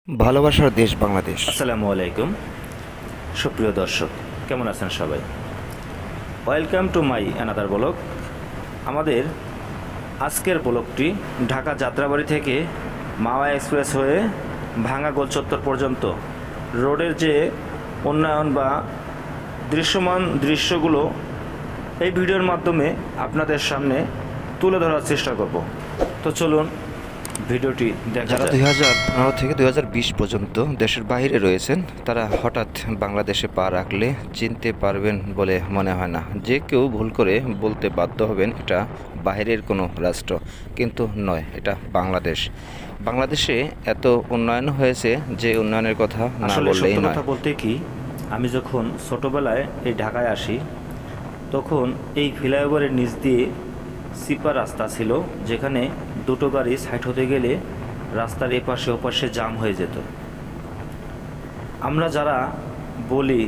ভালোবাসার দেশ বাংলাদেশ। আসসালামু আলাইকুম সুপ্রিয় দর্শক, কেমন আছেন সবাই? Welcome to my another blog. আমাদের আজকের ব্লগটি ঢাকা যাত্রাবাড়ি থেকে মাওয়া এক্সপ্রেস হয়ে ভাঙা গোল চত্বর পর্যন্ত রোডের যে উন্নয়ন বা দৃশ্যমান দৃশ্যগুলো এই ভিডিওর মাধ্যমে আপনাদের সামনে তুলে ধরার চেষ্টা করব। তো চলুন ভিডিওটি দেখা যারা যাক। 2015 থেকে 2020 পর্যন্ত দেশের বাইরে রয়েছেন তারা হঠাৎ বাংলাদেশে পা রাখলে চিনতে পারবেন বলে মনে হয় না। যে কেউ ভুল করে বলতে বাধ্য হবেন এটা বাইরের কোনো রাষ্ট্র, কিন্তু নয়, এটা বাংলাদেশ। বাংলাদেশে এত উন্নয়ন হয়েছে যে উন্নয়নের কথা না আসলে বললেই সত্য নয়। কথা বলতে কি, আমি যখন ছোটোবেলায় এই ঢাকায় আসি তখন এই ফ্লাইওভারের নিচ দিয়ে সিপার রাস্তা ছিল, যেখানে দুটো গাড়ি সাইড হতে গেলে রাস্তার এপাশে ওপাশে জাম হয়ে যেত। আমরা যারা বলি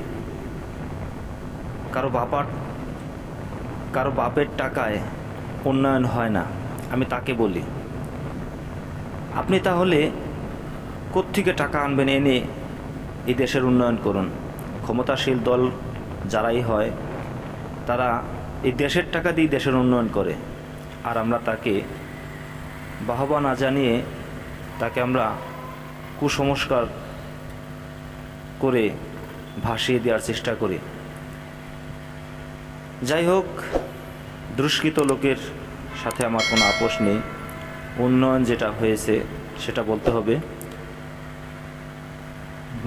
কারো বাপের টাকায় উন্নয়ন হয় না, আমি তাকে বলি, আপনি তাহলে কোত্থেকে টাকা আনবেন এনে এই দেশের উন্নয়ন করুন? ক্ষমতাশীল দল যারাই হয় তারা এই দেশের টাকা দিয়ে দেশের উন্নয়ন করে, আর আমরা তাকে বাহবা না জানিয়ে তাকে আমরা কুসংস্কার করে ভাসিয়ে দেওয়ার চেষ্টা করি। যাই হোক, দুষ্কৃত লোকের সাথে আমার কোনো আপোষ নেই। উন্নয়ন যেটা হয়েছে সেটা বলতে হবে।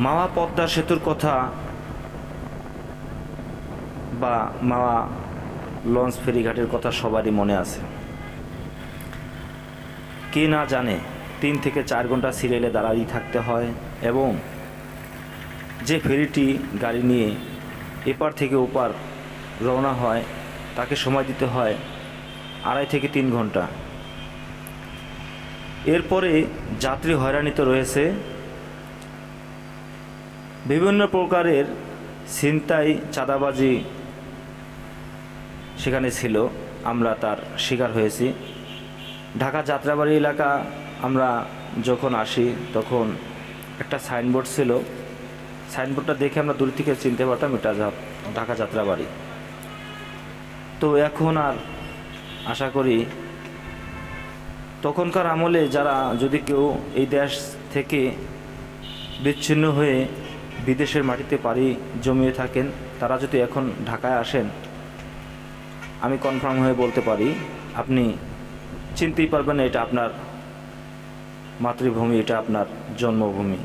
মাওয়া পদ্মা সেতুর কথা বা মাওয়া লঞ্চ ফেরিঘাটের কথা সবারই মনে আছে। কে না জানে 3 থেকে 4 ঘন্টা সিরিয়ালে দাঁড়িয়ে থাকতে হয়, এবং যে ফেরিটি গাড়ি নিয়ে এপার থেকে ওপার রওনা হয় তাকে সময় দিতে হয় 2.5 থেকে 3 ঘন্টা। এরপরে যাত্রী হয়রানি তো রয়েছে, বিভিন্ন প্রকারের ছিনতাই চাঁদাবাজি সেখানে ছিল, আমরা তার শিকার হয়েছি। ঢাকা যাত্রাবাড়ি এলাকা আমরা যখন আসি তখন একটা সাইনবোর্ড ছিল, সাইনবোর্ডটা দেখে আমরা দূর থেকে চিনতে পারতাম এটা ঢাকা যাত্রাবাড়ি। তো এখন আর আশা করি তখনকার আমলে যারা যদি কেউ এই দেশ থেকে বিচ্ছিন্ন হয়ে বিদেশের মাটিতে পাড়ি জমিয়ে থাকেন, তারা যদি এখন ঢাকায় আসেন, আমি কনফার্ম হয়ে বলতে পারি আপনি চিনতেই পারবেন না এটা আপনার মাতৃভূমি, এটা আপনার জন্মভূমি।